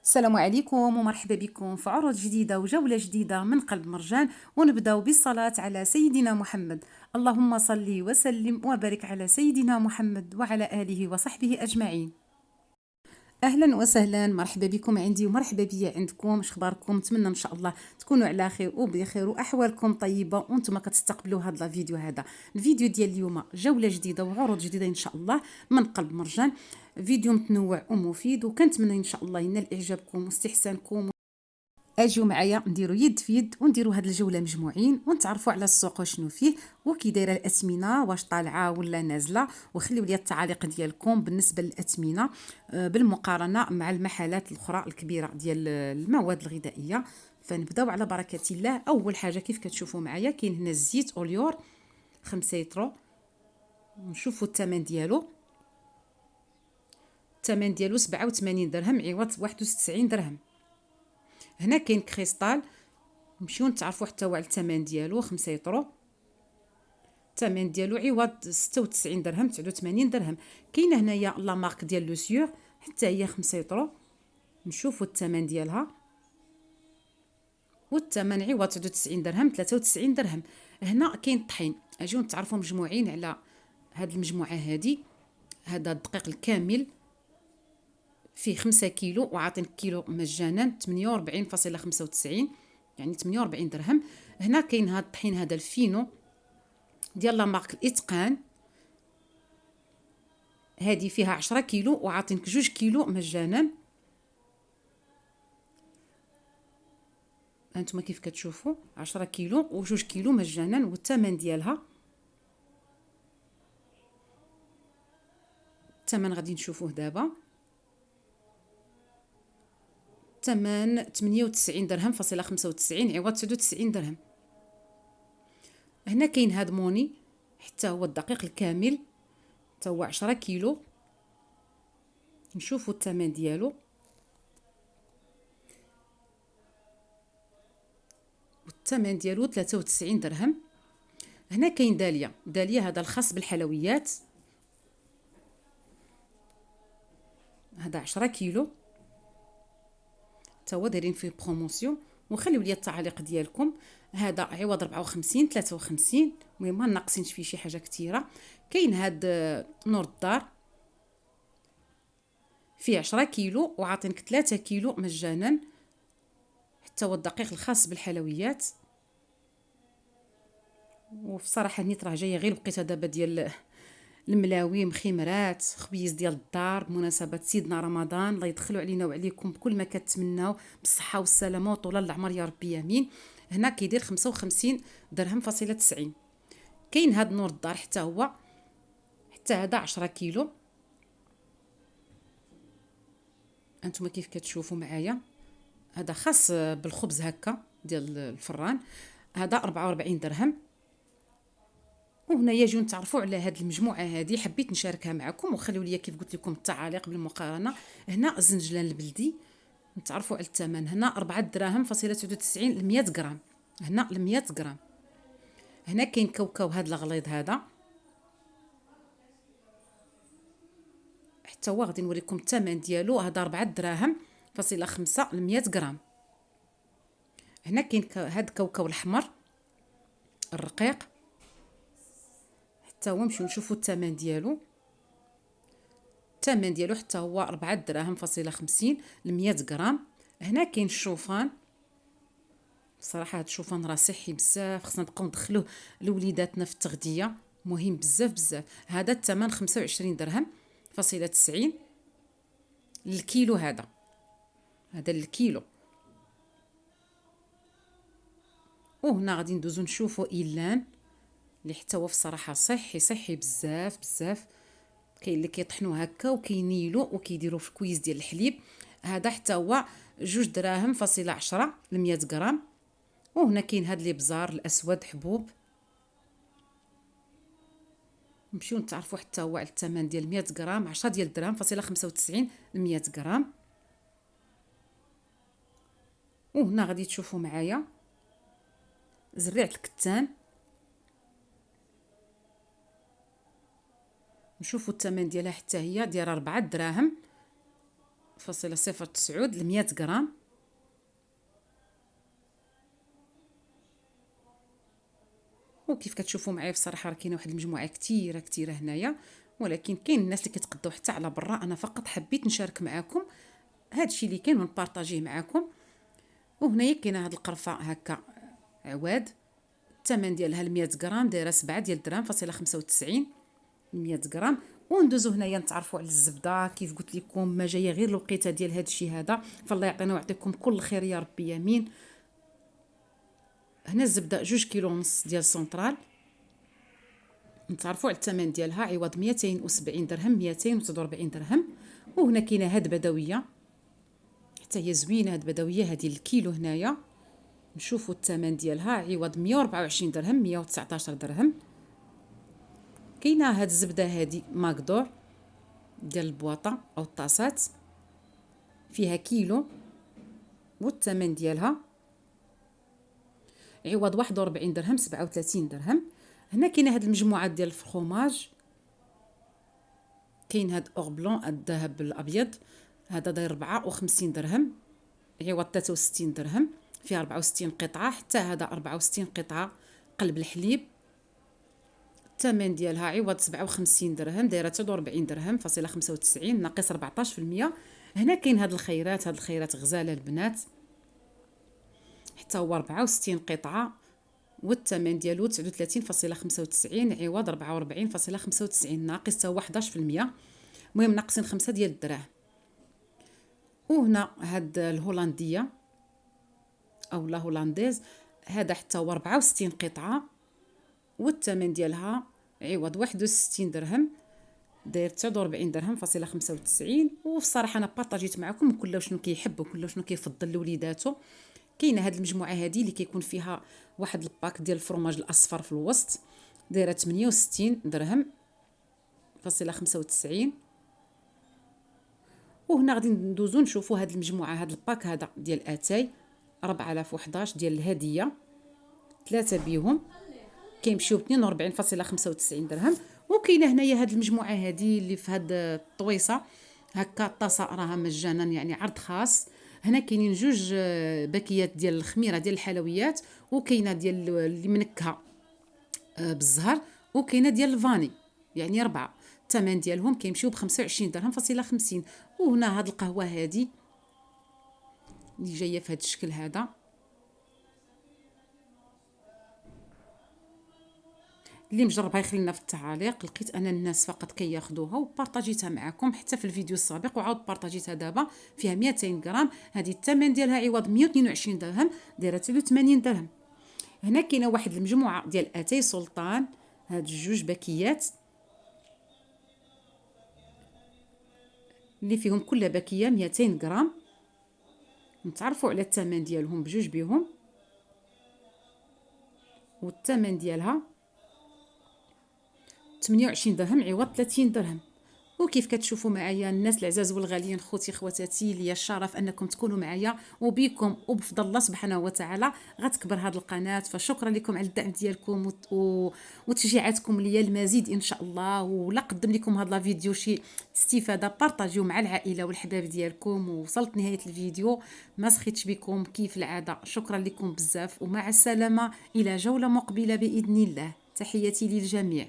السلام عليكم ومرحبا بكم في عروض جديدة وجولة جديدة من قلب مرجان. ونبدأ بالصلاة على سيدنا محمد. اللهم صل وسلم وبارك على سيدنا محمد وعلى آله وصحبه أجمعين. اهلا وسهلا، مرحبا بكم عندي ومرحبا بيا عندكم. اش اخباركم؟ نتمنى ان شاء الله تكونوا على خير وبخير واحوالكم طيبه وانتم كتستقبلوا هذا الفيديو. الفيديو ديال اليوم جوله جديده وعروض جديده ان شاء الله من قلب مرجان. فيديو متنوع ومفيد، وكنتمنى ان شاء الله ينال اعجابكم واستحسانكم. اجيو معايا نديروا يد في يد ونديروا هذه الجوله مجموعين ونتعرفوا على السوق وشنو فيه وكي دايره الاثمنه، واش طالعه ولا نازله. وخليو لي التعاليق ديالكم بالنسبه للاثمنه بالمقارنه مع المحلات الاخرى الكبيره ديال المواد الغذائيه. فنبداو على بركه الله. اول حاجه كيف كتشوفوا معايا كاين هنا الزيت اوليور 5 لتر. نشوفوا الثمن ديالو. الثمن ديالو 87 درهم عوض 91 درهم. هنا كاين كريستال، نمشيو نتعرفوا حتى هو على الثمن ديالو 5 يطرو. الثمن ديالو عوض 96 درهم 89 درهم. كاينه هنايا لا مارك ديال لو سيور حتى هي 5 يطرو. نشوفوا الثمن ديالها، والثمن عوض 99 درهم 93 درهم. هنا كاين الطحين، اجيو نتعرفوا مجموعين على هاد المجموعه هادي. هذا الدقيق الكامل فيه 5 كيلو وعاطينك كيلو مجانا 48.95، يعني 48 درهم. هنا كاين هاد الطحين هذا الفينو ديال لا مارك الاتقان، هذه فيها 10 كيلو وعاطينك 2 كيلو مجانا. انتم كيف كتشوفوا 10 كيلو و2 كيلو مجانا. والثمن ديالها، الثمن غادي نشوفوه دابا. الثمن 98 درهم فاصله 95 عوض 99 درهم. هنا كاين هاد موني حتى هو الدقيق الكامل، حتى هو 10 كيلو. نشوفوا الثمن ديالو، والثمن ديالو 93 درهم. هنا كاين داليا. داليا هذا الخاص بالحلويات، هذا 10 كيلو، تا هو دايرين فيه بروموسيون. وخليو لي التعليق ديالكم. هذا عوض 54 53، المهم ما ناقصينش فيه شي حاجه كثيره. كاين هاد نور الدار فيه 10 كيلو وعاطينك 3 كيلو مجانا، حتى هو الدقيق الخاص بالحلويات. وفي صراحه نيت راه جايه غير بقيتها دابا ديال الملاوي مخيمرات خبيز ديال الدار بمناسبه سيدنا رمضان. الله يدخلوا علينا وعليكم بكل ما كتمناو بالصحه والسلامه وطول العمر يا ربي يمين. هنا كيدير 55 درهم فاصله 90. كاين هاد نور الدار حتى هو، حتى هذا 10 كيلو. انتم كيف كتشوفوا معايا، هذا خاص بالخبز هكا ديال الفران. هذا 44 درهم. وهنا يجوا نتعرفوا على هذه المجموعه هذه، حبيت نشاركها معكم. وخليوا لي كيف قلت لكم التعاليق بالمقارنه. هنا الزنجلان البلدي نتعرفوا على الثمن. هنا 4 دراهم فاصله 99 ل 100 غرام. هنا ل 100 غرام. هنا كاين كاوكاو هذا الغليظ هذا، حتى هو غادي نوريكم الثمن ديالو. هذا 4 دراهم فاصله 5 ل 100 غرام. هنا كاين هذا الكاوكاو الاحمر الرقيق، حتى هو نمشيو نشوفوا الثمن ديالو. الثمن ديالو حتى هو 4 دراهم فاصله 50 ل 100 غرام. هنا كاين الشوفان. صراحه هذا الشوفان راه صحي بزاف، خصنا نبقاو ندخلوه لوليداتنا في التغذيه، مهم بزاف بزاف. هذا الثمن 25 درهم فاصله 90 للكيلو. هذا الكيلو. وهنا غادي ندوزو نشوفوا إيلان اللي حتى هو في الصراحه صحي بزاف بزاف. كاين اللي كيطحنوه هكا وكينيلو وكيديروا في الكويس ديال الحليب. هذا حتى هو 2 دراهم فاصله 10 ل 100 غرام. وهنا كاين هاد لي بزار الاسود حبوب. نمشيو نتعرفوا حتى هو على الثمن ديال 100 غرام 10 ديال الدراهم فاصله 95 ل 100 غرام. وهنا غادي تشوفوا معايا زريعه الكتان. نشوفوا الثمن ديالها حتى هي دايره 4 دراهم 0.09 ل 100 غرام. وكيف كتشوفوا معايا بصراحه راه كاينه واحد المجموعه كثيره هنايا، ولكن كاين الناس اللي كيتقداو حتى على برا. انا فقط حبيت نشارك معكم هذا الشيء اللي كاين ونبارطاجيه معكم. وهنايا كاينه هاد القرفه هكا عواد، الثمن ديالها 100 غرام دايره 7 ديال الدرهم فاصله 95 100 غرام. وندوزو هنايا نتعرفوا على الزبده. كيف قلت لكم ما جايه غير الوقيته ديال هذا الشيء هذا، فالله يعطينا ويعطيكم كل خير يا ربي يمين. هنا الزبده 2 كيلو ونص ديال سنترال. نتعرفوا على الثمن ديالها عوض 270 درهم 249 درهم. وهنا كاينه هاد بدويه حتى هي زوينه، هاد بدويه هذه الكيلو هنايا. نشوفوا الثمن ديالها عوض 124 درهم 119 درهم. كاينه هاد الزبده هذه ماكدور ديال البواطه او الطاسات، فيها كيلو والثمن ديالها عوض 41 درهم 37 درهم. هنا كاينه هاد المجموعه ديال الفرماج، كاين هاد اور بلون الذهب الابيض، هذا داير 54 درهم عوض 63 درهم، فيه 64 قطعه. حتى هذا 64 قطعه قلب الحليب، الثمن ديالها عوض 57 درهم دايره 49 درهم فاصله 95 ناقص 14%. هنا كاين هاد الخيرات، هاد الخيرات غزاله البنات، حتى هو 64 قطعه والثمن ديالو 39.95 عوض 44.95 ناقص حتى هو 11%. المهم ناقصين 5 ديال الدراهم. وهنا هاد الهولنديه او لا هولنديز، هذا حتى هو 64 قطعه والثمن ديالها عوض 61 درهم داير 49 درهم فاصله 95. وبصراحه انا بارطاجيت معكم كل شنو كيحب وكل شنو كيفضل لوليداتو. كاينه هاد المجموعه هذه اللي كيكون فيها واحد الباك ديال الفرماج الاصفر في الوسط، دايره 68 درهم فاصله 95. وهنا غادي ندوزو نشوفوا هاد المجموعه، هاد الباك هذا ديال اتاي 4011 ديال الهديه، ثلاثه بيهم كيمشيو ب 42.95 درهم. وكاينه هنايا هاد المجموعه هذه اللي في هاد الطويصه هكا، الطاسه راها مجانا يعني عرض خاص. هنا كاينين جوج باكيات ديال الخميره ديال الحلويات، وكاينه ديال اللي منكهه بالزهر، وكاينه ديال الفاني يعني 4. الثمن ديالهم كيمشيو ب 25 درهم فاصله 50. وهنا هاد القهوه هذه اللي جايه في هاد الشكل هذا، اللي مجربها يخلينا في التعاليق. لقيت انا الناس فقط كياخذوها وبارطاجيتها معكم حتى في الفيديو السابق، وعاود بارطاجيتها دابا. فيها 200 غرام، هذه الثمن ديالها عوض 122 درهم دايره 83 درهم. هنا كاينه واحد المجموعه ديال اتاي سلطان، هاد جوج باكيات اللي فيهم كل باكيه 200 غرام. نتعرفوا على الثمن ديالهم بجوج بيهم، والثمن ديالها 28 درهم عوض 30 درهم. وكيف كتشوفوا معايا الناس العزاز والغاليين، خوتي خواتاتي، ليا الشرف انكم تكونوا معايا، وبكم وبفضل الله سبحانه وتعالى غتكبر هذه القناه. فشكرا لكم على الدعم ديالكم وتشجيعاتكم ليا المزيد ان شاء الله. ولا قدم لكم هذا الفيديو شي استفاده بارطاجيو مع العائله والحباب ديالكم. ووصلت نهايه الفيديو، ما سخيتش بكم كيف العاده. شكرا لكم بزاف ومع السلامه، الى جوله مقبله باذن الله. تحياتي للجميع.